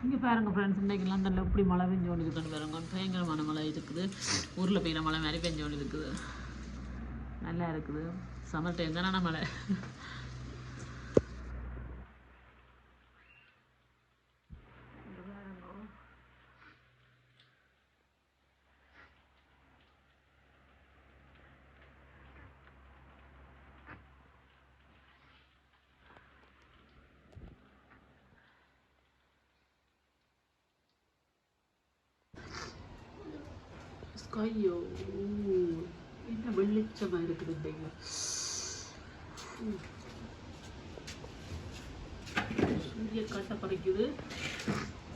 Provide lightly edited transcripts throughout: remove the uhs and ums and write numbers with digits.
இங்கே பாருங்கள் ஃப்ரெண்ட்ஸ், இன்றைக்கி லண்டனில் எப்படி மழை பெஞ்சு கொண்டு இருக்குன்னு பாருங்க. பயங்கரமான மழை இருக்குது. ஊரில் பெய்கிற மழை மாதிரி பெஞ்சு கொண்டு இருக்குது. நல்லா இருக்குது. சம்மர் டைம் தானே மழை. ஐயோ, என்ன வெளிச்சமாக இருக்குது இன்றைக்கு. சூரிய காட்ட பறிக்குது.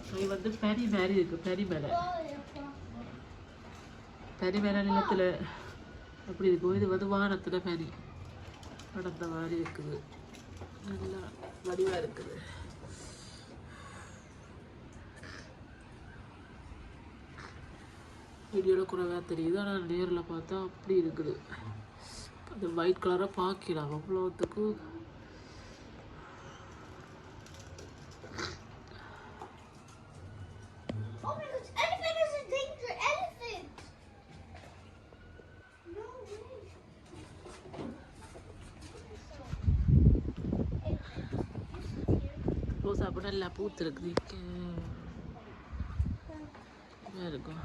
அது வந்து பனி மாதிரி இருக்குது. பனி மேலே நிலத்தில் அப்படி இருக்கும். இது வந்து வானத்தில் பனி நடந்த மாதிரி இருக்குது. நல்லா வடிவாக இருக்குது. வீடியோவில் குறைவாக தெரியுது, ஆனால் நேரில் பார்த்தா அப்படி இருக்குது. அது ஒயிட் கலராக பார்க்கலாம் அவ்வளோத்துக்கு. ரோசா கூட நல்லா பூத்து இருக்குது. இருக்கும்